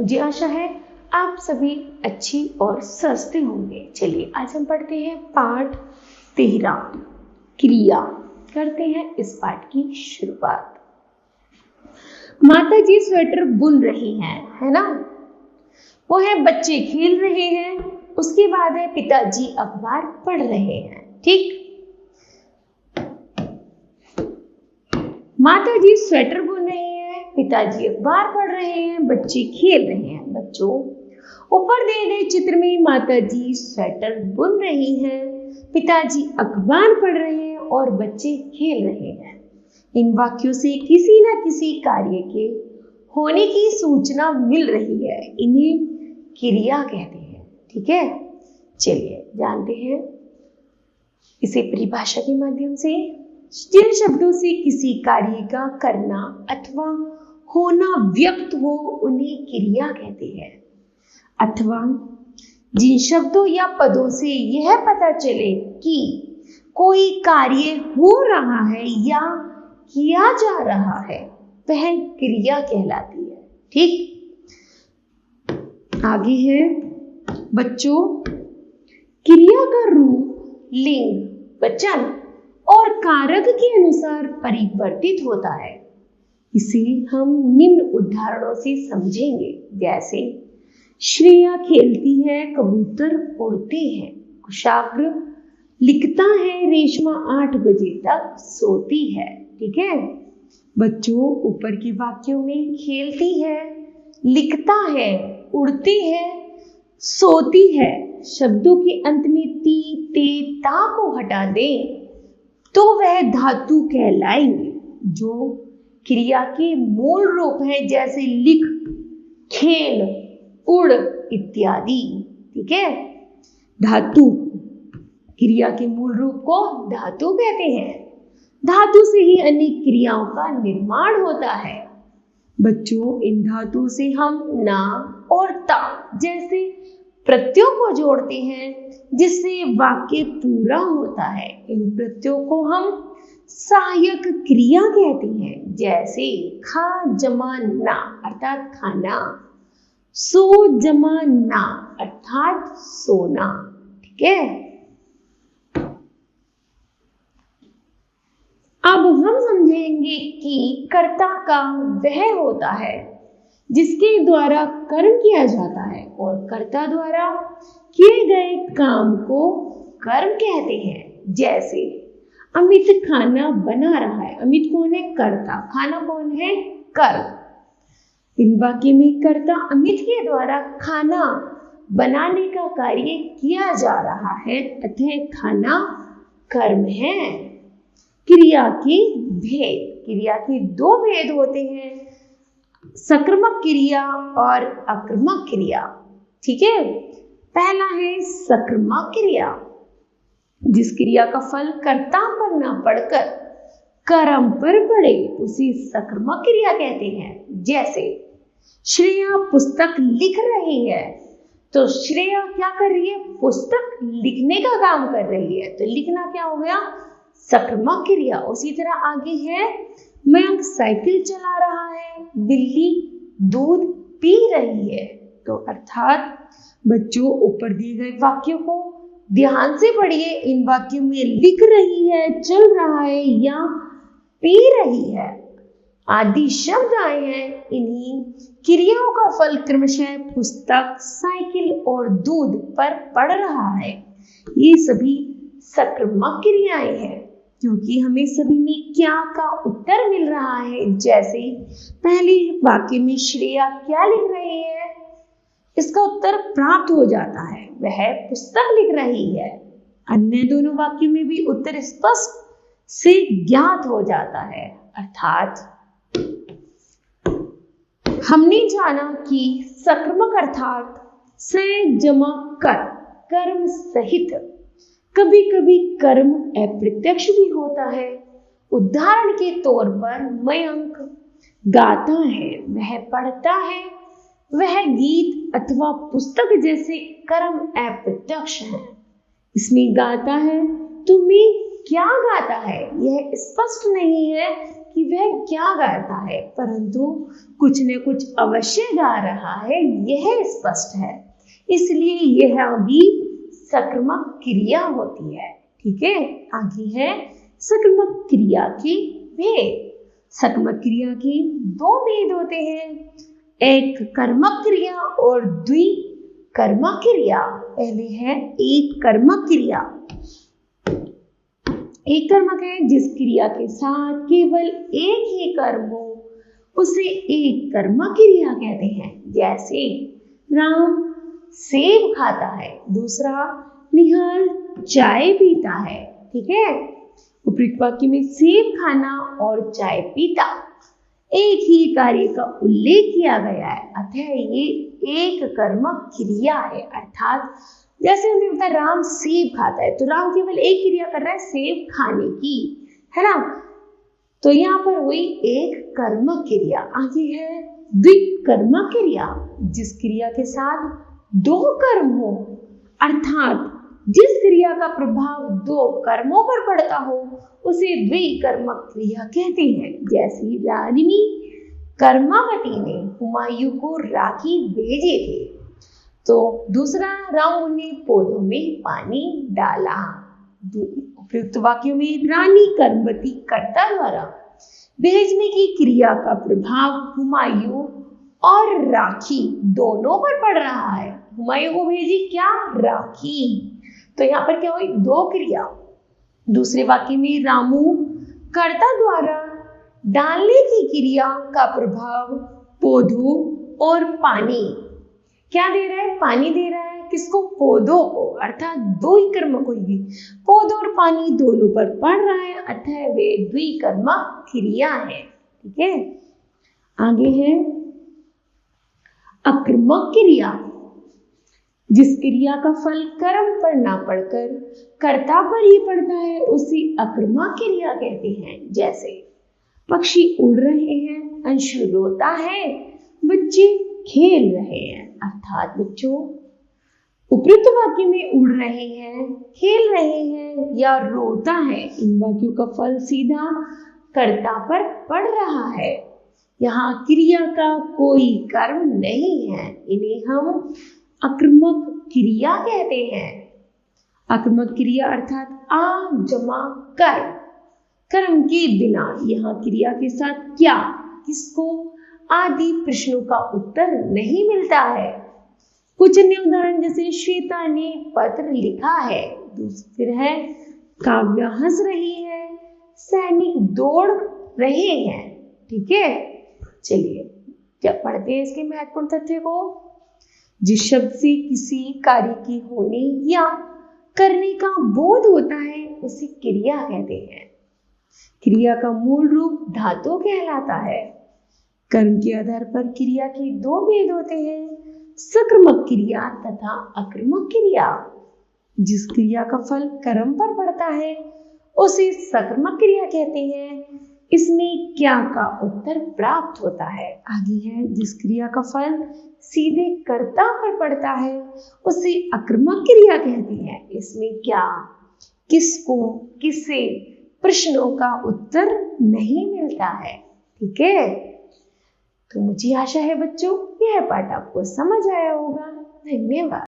मुझे आशा है आप सभी अच्छी और स्वस्थ होंगे। चलिए आज हम पढ़ते हैं पाठ 13 क्रिया। करते हैं इस पाठ की शुरुआत। माता जी स्वेटर बुन रही हैं, है ना। वो है बच्चे खेल रहे हैं, उसके बाद है पिताजी अखबार पढ़ रहे हैं। ठीक, माता जी स्वेटर बुन रही हैं, पिताजी अखबार पढ़ रहे हैं, बच्चे खेल रहे हैं। बच्चों, ऊपर दिए गए चित्र में माता जी स्वेटर बुन रही हैं, पिताजी अखबार पढ़ रहे हैं और बच्चे खेल रहे हैं। इन वाक्यों से किसी न किसी कार्य के होने की सूचना मिल रही है, इन्हें क्रिया कहते हैं। ठीक है, चलिए जानते हैं इसे परिभाषा के माध्यम से। जिन शब्दों से किसी कार्य का करना अथवा होना व्यक्त हो उन्हें क्रिया कहते हैं। अथवा जिन शब्दों या पदों से यह पता चले कि कोई कार्य हो रहा है या किया जा रहा है वह क्रिया कहलाती है। ठीक, आगे है बच्चों, क्रिया का रूप लिंग, वचन और कारक के अनुसार परिवर्तित होता है। इसे हम निम्न उदाहरणों से समझेंगे, जैसे श्रेया खेलती है, कबूतर उड़ते हैं, कुशाग्र लिखता है, रेशमा 8 बजे तक सोती है। ठीक है बच्चों, ऊपर के वाक्यों में खेलती है, लिखता है, उड़ती है, सोती है शब्दों के अंत में ती, ते, ता को हटा दें तो वह धातु कहलाएंगे जो क्रिया के मूल रूप है, जैसे लिख, खेल, उड़ इत्यादि। ठीक है, धातु क्रिया के मूल रूप को धातु कहते हैं। धातु से ही अनेक क्रियाओं का निर्माण होता है। बच्चों, इन धातु से हम ना और ता जैसे प्रत्ययों को जोड़ते हैं जिससे वाक्य पूरा होता है। इन प्रत्ययों को हम सहायक क्रिया कहते हैं, जैसे खा जमा ना अर्थात खाना, सो जमा ना अर्थात सोना। ठीक है, अब हम समझेंगे कि कर्ता का वह होता है जिसके द्वारा कर्म किया जाता है और कर्ता द्वारा किए गए काम को कर्म कहते हैं। जैसे अमित खाना बना रहा है, अमित कौन है? कर्ता। खाना कौन है? कर्म। इन वाक्य में कर्ता अमित के द्वारा खाना बनाने का कार्य किया जा रहा है, अतः खाना कर्म है। क्रिया के भेद, क्रिया के 2 भेद होते हैं, सक्रियक क्रिया और अकर्मक क्रिया। ठीक है, पहला है सक्रियक क्रिया, जिस क्रिया का फल कर्ता पर न पड़कर कर्म पर पड़े उसे सक्रियक क्रिया कहते हैं। जैसे श्रेया पुस्तक लिख रही है, तो श्रेया क्या कर रही है? पुस्तक लिखने का काम कर रही है, तो लिखना क्या हो गया? सक्रियक क्रिया। उसी तरह आगे है मयंक साइकिल चला रहा है, बिल्ली दूध पी रही है। तो अर्थात बच्चों, ऊपर दिए गए वाक्यों को ध्यान से पढ़िए। इन वाक्यों में लिख रही है, चल रहा है या पी रही है आदि शब्द आए हैं। इन्हीं क्रियाओं का फल क्रमशः पुस्तक, साइकिल और दूध पर पड़ रहा है। ये सभी सक्रियक क्रियाएं हैं क्योंकि हमें सभी में क्या का उत्तर मिल रहा है। जैसे पहले वाक्य में श्रेया क्या लिख रही है, इसका उत्तर प्राप्त हो जाता है, वह पुस्तक लिख रही है। अन्य दोनों वाक्यों में भी उत्तर स्पष्ट से ज्ञात हो जाता है। अर्थात हमने जाना कि सक्रियक अर्थात से जमा कर, कर्म सहित। कभी कभी कर्म अप्रत्यक्ष भी होता है। उदाहरण के तौर पर मयंक गाता है, वह पढ़ता है, वह गीत अथवा पुस्तक जैसे कर्म अप्रत्यक्ष है। इसमें गाता है तो मैं क्या गाता है यह स्पष्ट नहीं है कि वह क्या गाता है, परंतु कुछ न कुछ अवश्य गा रहा है यह स्पष्ट है, इसलिए यह भी सक्रियक क्रिया होती है। ठीक है, आगे है सक्रियक क्रिया के भेद। सक्रियक क्रिया के दो भेद होते हैं, एक कर्मक क्रिया और द्विकर्मक क्रिया। पहले है एक कर्मक क्रिया। एक कर्मक है जिस क्रिया के साथ केवल एक ही कर्म हो उसे एक कर्मक क्रिया कहते हैं। जैसे राम सेब खाता है, दूसरा निहाल चाय पीता है। ठीक है, उपयुक्त वाक्य में सेब खाना और चाय पीता एक ही कार्य का उल्लेख किया गया है, अतः ये एक कर्मक क्रिया है। अर्थात जैसे हमने बताया राम सेब खाता है, तो राम केवल एक क्रिया कर रहा है सेब खाने की, है ना, तो यहाँ पर हुई एक कर्मक क्रिया। आगे है द्विकर्मक क्रिया, जिस क्रिया के साथ दो कर्म हो, अर्थात जिस क्रिया का प्रभाव दो कर्मों पर पड़ता हो उसे द्विकर्मक क्रिया कहते हैं। जैसे रानी कर्मावती ने हुमायूं को राखी भेजे थे, तो दूसरा राम ने पौधों में पानी डाला। उपयुक्त वाक्यों में रानी कर्मवती कर्ता द्वारा भेजने की क्रिया का प्रभाव हुमायूं और राखी दोनों पर पड़ रहा है। हुमायूं को भेजी क्या, राखी, तो यहाँ पर क्या हुई, दो क्रिया। दूसरे वाक्य में रामू कर्ता द्वारा डालने की क्रिया का प्रभाव पौधों और पानी, क्या दे रहा है, पानी दे रहा है, किसको, पौधों को, अर्थात दो ही कर्म को ही पौधों और पानी दोनों पर पड़ रहा है, अतः वे द्विकर्मक क्रिया है। ठीक है, आगे है अकर्मक क्रिया, जिस क्रिया का फल कर्म पर ना पड़कर कर्ता पर ही पड़ता है उसे अकर्मक क्रिया कहते हैं। जैसे पक्षी उड़ रहे हैं, अंशु रोता है, बच्चे खेल रहे हैं। अर्थात बच्चों उपयुक्त वाक्य में उड़ रहे हैं, खेल रहे हैं या रोता है, इन वाक्यों का फल सीधा कर्ता पर पड़ रहा है। यहाँ क्रिया का कोई कर्म नहीं है, इन्हें हम अकर्मक क्रिया कहते हैं। अकर्मक क्रिया अर्थात आ जमा कर्म, कर्म के बिना, यहाँ क्रिया के साथ क्या, किसको आदि प्रश्नों का उत्तर नहीं मिलता है। कुछ अन्य उदाहरण जैसे श्वेता ने पत्र लिखा है, फिर है काव्या हंस रही है, सैनिक दौड़ रहे हैं। ठीक है, चलिए जब पढ़ते हैं इसके महत्वपूर्ण तथ्य को। जिस शब्द से किसी कार्य की होने या करने का बोध होता है उसे क्रिया कहते हैं। क्रिया का मूल रूप धातु कहलाता है। कर्म के आधार पर क्रिया के दो भेद होते हैं, सक्रियक क्रिया तथा अकर्मक क्रिया। जिस क्रिया का फल कर्म पर पड़ता है उसे सक्रियक क्रिया कहते हैं, इसमें क्या का उत्तर प्राप्त होता है। आगे है जिस क्रिया का फल सीधे कर्ता पर पड़ता है उसे अकर्मक क्रिया कहते हैं, इसमें क्या, किसको, किसे प्रश्नों का उत्तर नहीं मिलता है। ठीक है, तो मुझे आशा है बच्चों यह पाठ आपको समझ आया होगा। धन्यवाद।